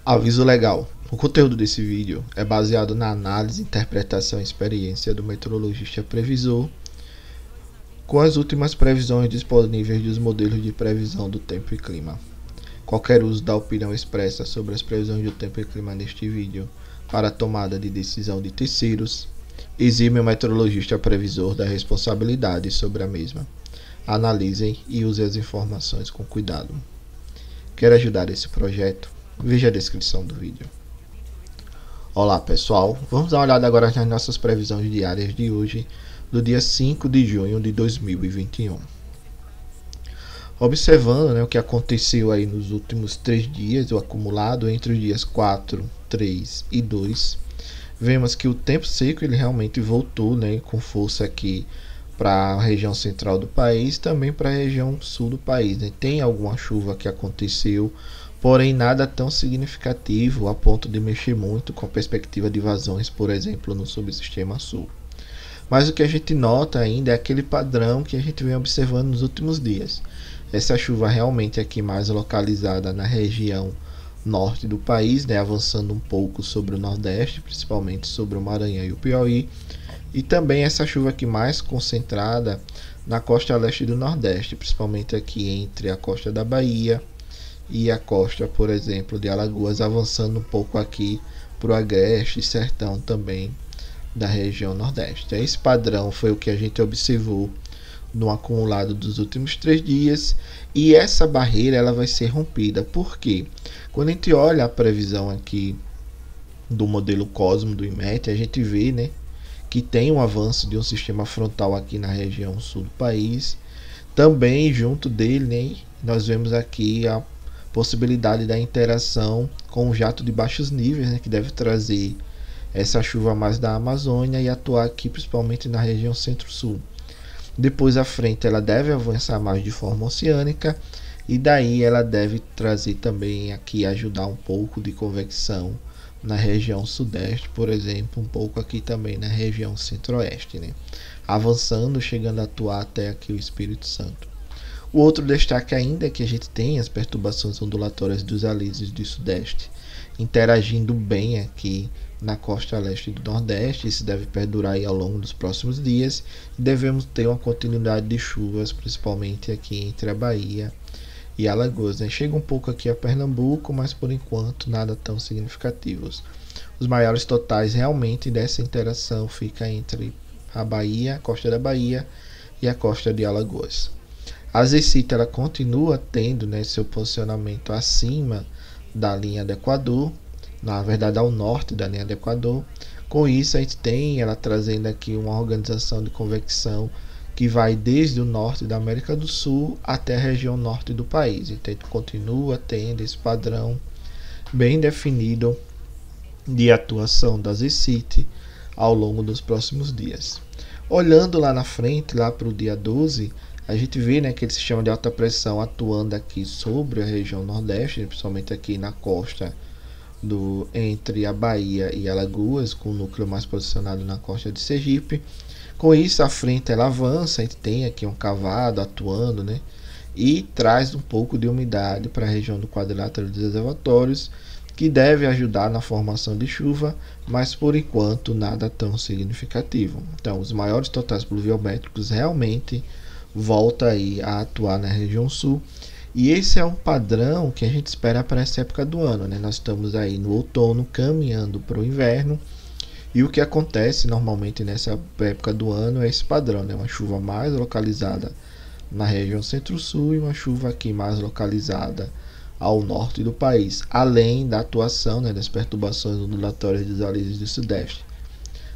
Aviso legal. O conteúdo desse vídeo é baseado na análise, interpretação e experiência do meteorologista previsor com as últimas previsões disponíveis dos modelos de previsão do tempo e clima. Qualquer uso da opinião expressa sobre as previsões do tempo e clima neste vídeo para a tomada de decisão de terceiros exime o meteorologista previsor da responsabilidade sobre a mesma. Analisem e usem as informações com cuidado. Quer ajudar esse projeto? Veja a descrição do vídeo. Olá pessoal, vamos dar uma olhada agora nas nossas previsões diárias de hoje, do dia 5 de junho de 2021. Observando o que aconteceu aí nos últimos 3 dias, o acumulado entre os dias 4, 3 e 2, vemos que o tempo seco ele realmente voltou com força aqui para a região central do país, também para a região sul do país. Tem alguma chuva que aconteceu, porém nada tão significativo a ponto de mexer muito com a perspectiva de vazões, por exemplo, no subsistema sul. Mas o que a gente nota ainda é aquele padrão que a gente vem observando nos últimos dias. Essa chuva realmente aqui mais localizada na região norte do país, avançando um pouco sobre o nordeste, principalmente sobre o Maranhão e o Piauí, e também essa chuva aqui mais concentrada na costa leste do nordeste, principalmente aqui entre a costa da Bahia e a costa, por exemplo, de Alagoas, avançando um pouco aqui para o agreste e sertão também da região nordeste. Esse padrão foi o que a gente observou no acumulado dos últimos 3 dias, e essa barreira ela vai ser rompida. Por quê? Quando a gente olha a previsão aqui do modelo Cosmo do IMET, a gente vê que tem um avanço de um sistema frontal aqui na região sul do país. Também junto dele nós vemos aqui a possibilidade da interação com um jato de baixos níveis, que deve trazer essa chuva mais da Amazônia e atuar aqui principalmente na região centro-sul. Depois à frente ela deve avançar mais de forma oceânica, e daí ela deve trazer também aqui, ajudar um pouco de convecção na região sudeste, por exemplo, um pouco aqui também na região centro-oeste, avançando, chegando a atuar até aqui o Espírito Santo. O outro destaque ainda é que a gente tem as perturbações ondulatórias dos alísios do sudeste interagindo bem aqui na costa leste do nordeste. Isso deve perdurar aí ao longo dos próximos dias, e devemos ter uma continuidade de chuvas, principalmente aqui entre a Bahia e Alagoas. Chega um pouco aqui a Pernambuco, mas por enquanto nada tão significativos. Os maiores totais realmente dessa interação fica entre a Bahia, a costa da Bahia e a costa de Alagoas. A Zecita ela continua tendo seu posicionamento acima da linha do Equador, na verdade ao norte da linha do Equador. Com isso a gente tem ela trazendo aqui uma organização de convecção que vai desde o norte da América do Sul até a região norte do país. Então continua tendo esse padrão bem definido de atuação da Zecite ao longo dos próximos dias. Olhando lá na frente, lá para o dia 12, a gente vê aquele sistema de alta pressão atuando aqui sobre a região nordeste, principalmente aqui na costa entre a Bahia e Alagoas, com o núcleo mais posicionado na costa de Sergipe. Com isso, a frente ela avança, a gente tem aqui um cavado atuando, e traz um pouco de umidade para a região do quadrilátero dos reservatórios, que deve ajudar na formação de chuva, mas por enquanto nada tão significativo. Então, os maiores totais pluviométricos realmente volta aí a atuar na região sul, e esse é um padrão que a gente espera para essa época do ano. Nós estamos aí no outono, caminhando para o inverno, e o que acontece normalmente nessa época do ano é esse padrão, uma chuva mais localizada na região centro-sul e uma chuva aqui mais localizada ao norte do país, além da atuação das perturbações ondulatórias dos alísios do sudeste,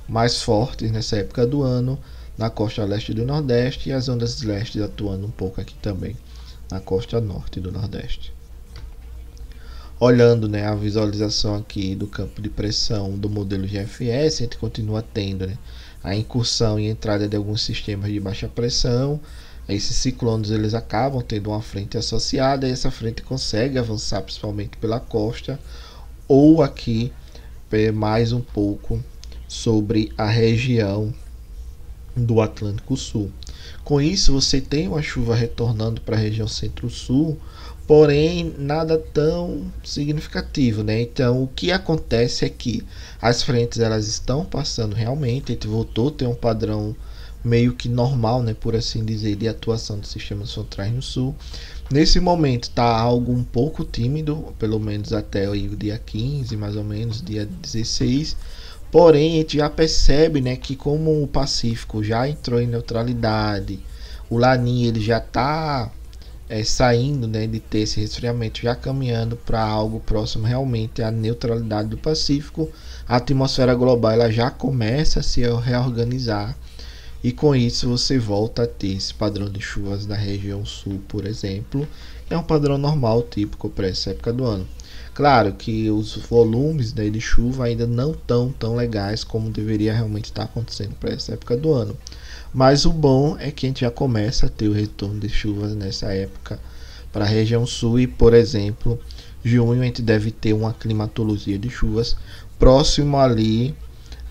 mais fortes nessa época do ano na costa leste do nordeste, e as ondas leste atuando um pouco aqui também na costa norte do nordeste. Olhando a visualização aqui do campo de pressão do modelo GFS, a gente continua tendo a incursão e entrada de alguns sistemas de baixa pressão. Esses ciclones eles acabam tendo uma frente associada, e essa frente consegue avançar principalmente pela costa, ou aqui mais um pouco sobre a região do Atlântico Sul. Com isso, você tem uma chuva retornando para a região centro-sul, porém nada tão significativo, né? Então o que acontece é que as frentes elas estão passando realmente, a gente voltou a ter um padrão meio que normal, né, por assim dizer, de atuação dos sistemas frontais no sul. Nesse momento está algo um pouco tímido, pelo menos até o dia 15, mais ou menos, dia 16. Porém, a gente já percebe, né, que como o Pacífico já entrou em neutralidade, o Laninha ele já está saindo, né, de ter esse resfriamento, já caminhando para algo próximo realmente à neutralidade do Pacífico, a atmosfera global ela já começa a se reorganizar e com isso você volta a ter esse padrão de chuvas na região sul, por exemplo, que é um padrão normal, típico para essa época do ano. Claro que os volumes, né, de chuva ainda não estão tão legais como deveria realmente estar acontecendo para essa época do ano. Mas o bom é que a gente já começa a ter o retorno de chuvas nessa época para a região sul e, por exemplo, junho a gente deve ter uma climatologia de chuvas próximo ali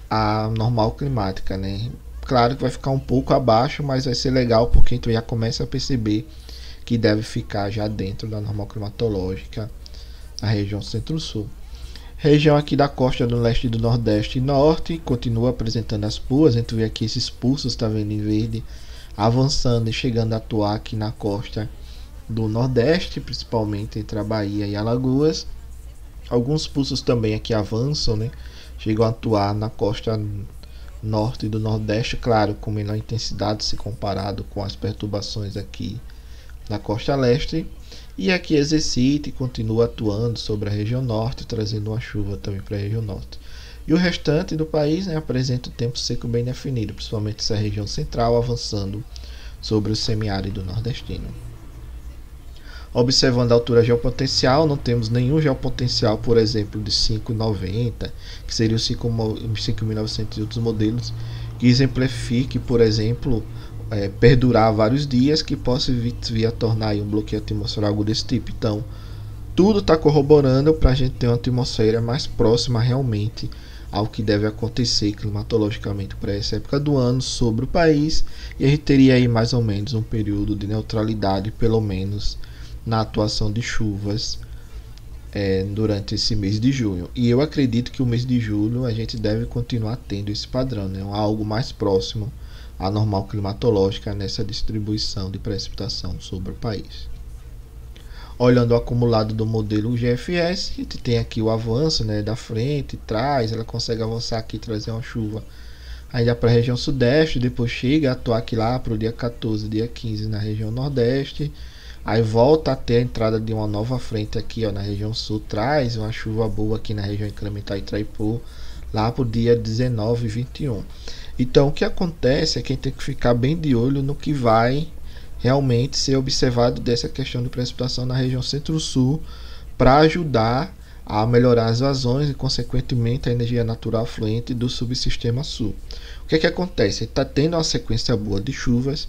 à normal climática, né? Claro que vai ficar um pouco abaixo, mas vai ser legal porque a gente já começa a perceber que deve ficar já dentro da normal climatológica a região centro-sul. Região aqui da costa do leste, do nordeste e norte continua apresentando as pulgas. A gente vê aqui esses pulsos, tá vendo, em verde, avançando e chegando a atuar aqui na costa do nordeste, principalmente entre a Bahia e Alagoas. Alguns pulsos também aqui avançam, né? Chegam a atuar na costa norte do nordeste, claro, com menor intensidade se comparado com as perturbações aqui na costa leste. E aqui exercita e continua atuando sobre a região norte, trazendo uma chuva também para a região norte. E o restante do país, né, apresenta um tempo seco bem definido, principalmente essa região central, avançando sobre o semiárido nordestino. Observando a altura geopotencial, não temos nenhum geopotencial, por exemplo, de 5,90, que seria os 5.900 e outros modelos, que exemplifique, por exemplo, perdurar vários dias, que possa vir a tornar aí um bloqueio atmosférico, algo desse tipo. Então, tudo está corroborando para a gente ter uma atmosfera mais próxima realmente ao que deve acontecer climatologicamente para essa época do ano sobre o país, e a gente teria aí mais ou menos um período de neutralidade, pelo menos na atuação de chuvas durante esse mês de junho. E eu acredito que o mês de julho a gente deve continuar tendo esse padrão, né? Algo mais próximo à normal climatológica nessa distribuição de precipitação sobre o país. Olhando o acumulado do modelo GFS, a gente tem aqui o avanço, né, da frente, trás, ela consegue avançar aqui e trazer uma chuva ainda para a região sudeste, depois chega a atuar aqui lá para o dia 14, dia 15 na região nordeste. Aí volta até a entrada de uma nova frente aqui, ó, na região sul, traz uma chuva boa aqui na região incremental Itaipu, lá pro dia 19 e 21. Então o que acontece é que a gente tem que ficar bem de olho no que vai realmente ser observado dessa questão de precipitação na região centro-sul, para ajudar a melhorar as vazões e consequentemente a energia natural fluente do subsistema sul. O que acontece? Está tendo uma sequência boa de chuvas.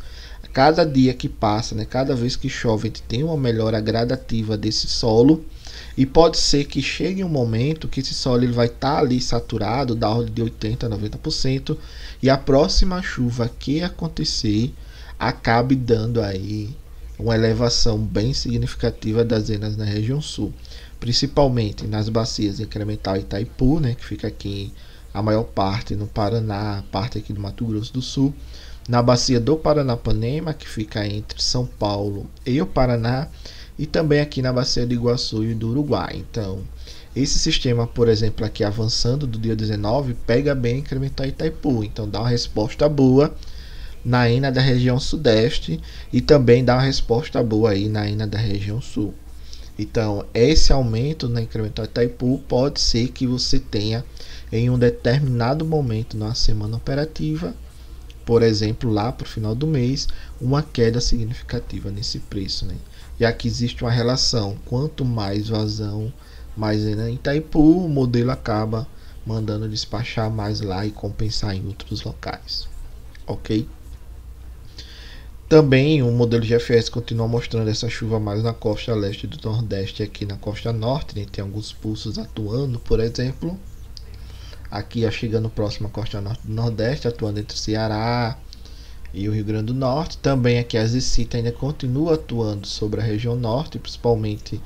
Cada dia que passa, né, cada vez que chove, a gente tem uma melhora gradativa desse solo, e pode ser que chegue um momento que esse solo ele vai estar ali saturado, da ordem de 80% a 90%, e a próxima chuva que acontecer acabe dando aí uma elevação bem significativa das zenas na região sul, principalmente nas bacias incremental Itaipu, né, que fica aqui a maior parte no Paraná, parte aqui do Mato Grosso do Sul, na bacia do Paranapanema, que fica entre São Paulo e o Paraná, e também aqui na bacia de Iguaçu e do Uruguai. Então, esse sistema, por exemplo, aqui avançando do dia 19, pega bem incrementar Itaipu, então dá uma resposta boa na ENA da região sudeste e também dá uma resposta boa aí na ENA da região sul. Então, esse aumento na incremental Itaipu pode ser que você tenha em um determinado momento na semana operativa, por exemplo, lá para o final do mês, uma queda significativa nesse preço, né? Já que existe uma relação, quanto mais vazão, mais em Itaipu, o modelo acaba mandando despachar mais lá e compensar em outros locais, ok? Também o modelo GFS continua mostrando essa chuva mais na costa leste do nordeste, aqui na costa norte, né? Tem alguns pulsos atuando, por exemplo, aqui chegando próximo à costa norte do nordeste, atuando entre Ceará e o Rio Grande do Norte. Também aqui a ZCIT ainda continua atuando sobre a região norte, principalmente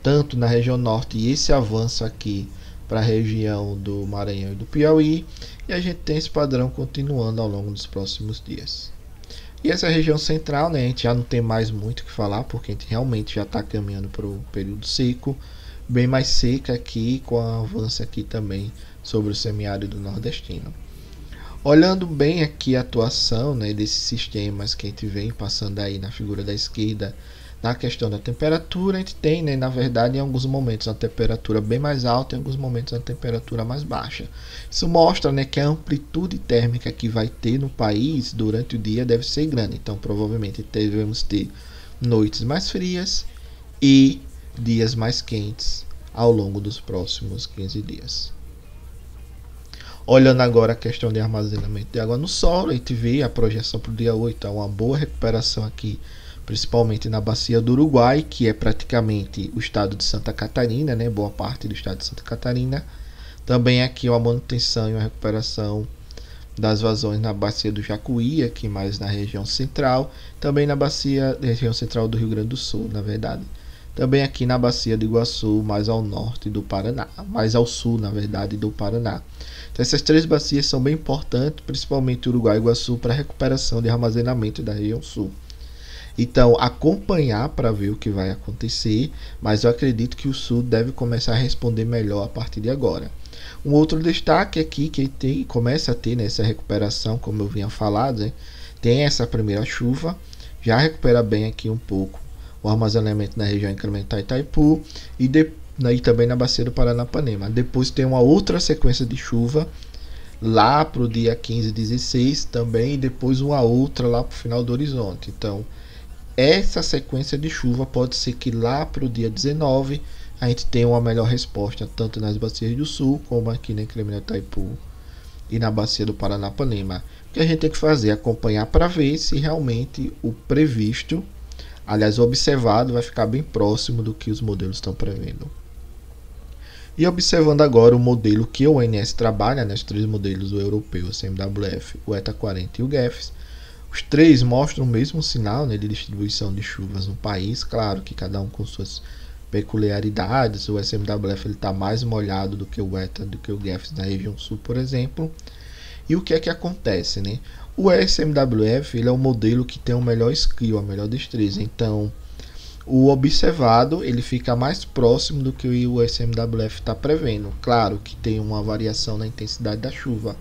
tanto na região norte e esse avanço aqui para a região do Maranhão e do Piauí, e a gente tem esse padrão continuando ao longo dos próximos dias. E essa região central, né, a gente já não tem mais muito o que falar, porque a gente realmente já está caminhando para o período seco, bem mais seca aqui, com o avanço aqui também sobre o semiárido nordestino. Olhando bem aqui a atuação, né, desses sistemas que a gente vem passando aí na figura da esquerda, na questão da temperatura, a gente tem, né, na verdade, em alguns momentos a temperatura bem mais alta, em alguns momentos a temperatura mais baixa. Isso mostra, né, que a amplitude térmica que vai ter no país durante o dia deve ser grande. Então, provavelmente, devemos ter noites mais frias e dias mais quentes ao longo dos próximos 15 dias. Olhando agora a questão de armazenamento de água no solo, a gente vê a projeção para o dia 8, uma boa recuperação aqui, principalmente na bacia do Uruguai, que é praticamente o estado de Santa Catarina, né, boa parte do estado de Santa Catarina. Também aqui uma manutenção e uma recuperação das vazões na bacia do Jacuí, aqui mais na região central, também na região central do Rio Grande do Sul, na verdade. Também aqui na bacia do Iguaçu, mais ao norte do Paraná, mais ao sul, na verdade, do Paraná. Então, essas três bacias são bem importantes, principalmente Uruguai e Iguaçu, para a recuperação de armazenamento da região sul. Então, acompanhar para ver o que vai acontecer, mas eu acredito que o sul deve começar a responder melhor a partir de agora. Um outro destaque aqui que começa a ter nessa recuperação, como eu vinha falado, né? Tem essa primeira chuva, já recupera bem aqui um pouco o armazenamento na região incremental Itaipu e também na bacia do Paranapanema. Depois tem uma outra sequência de chuva lá para o dia 15 e 16 também, e depois uma outra lá para o final do horizonte. Então, essa sequência de chuva pode ser que lá para o dia 19 a gente tenha uma melhor resposta, tanto nas bacias do sul, como aqui na incremental Itaipu e na bacia do Paranapanema. O que a gente tem que fazer é acompanhar para ver se realmente o previsto, aliás, o observado, vai ficar bem próximo do que os modelos estão prevendo. E observando agora o modelo que o ONS trabalha, né, os três modelos, o europeu, o CMWF, o ETA 40 e o GEFS, os três mostram o mesmo sinal, né, de distribuição de chuvas no país, claro que cada um com suas peculiaridades. O SMWF está mais molhado do que o ETA, do que o GEFS na região sul, por exemplo. E o que é que acontece, né? O SMWF ele é o modelo que tem o melhor skill, a melhor destreza. Então, o observado ele fica mais próximo do que o SMWF está prevendo. Claro que tem uma variação na intensidade da chuva,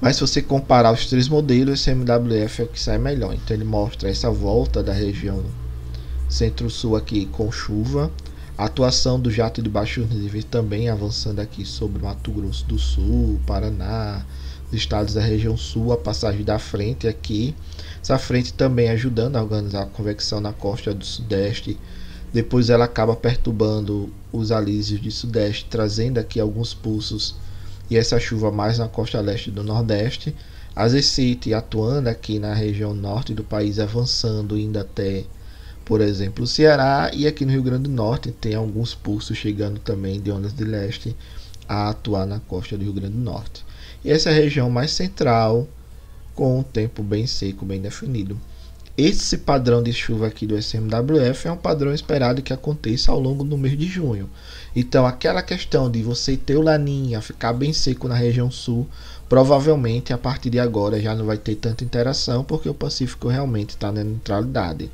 mas se você comparar os três modelos, o SMWF é o que sai melhor. Então ele mostra essa volta da região centro-sul aqui com chuva, a atuação do jato de baixo nível também avançando aqui sobre Mato Grosso do Sul, Paraná, os estados da região sul, a passagem da frente aqui, essa frente também ajudando a organizar a convecção na costa do sudeste. Depois ela acaba perturbando os alísios de sudeste, trazendo aqui alguns pulsos e essa chuva mais na costa leste do nordeste. A ZCIT atuando aqui na região norte do país, avançando ainda até, por exemplo, o Ceará, e aqui no Rio Grande do Norte tem alguns pulsos chegando também de ondas de leste a atuar na costa do Rio Grande do Norte. E essa região mais central, com um tempo bem seco, bem definido. Esse padrão de chuva aqui do SMWF é um padrão esperado que aconteça ao longo do mês de junho. Então, aquela questão de você ter o Laninha, ficar bem seco na região sul, provavelmente a partir de agora já não vai ter tanta interação, porque o Pacífico realmente está na neutralidade.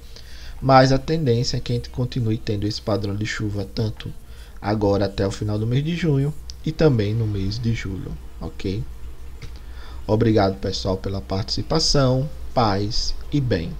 Mas a tendência é que a gente continue tendo esse padrão de chuva tanto agora até o final do mês de junho e também no mês de julho, ok? Obrigado, pessoal, pela participação, paz e bem.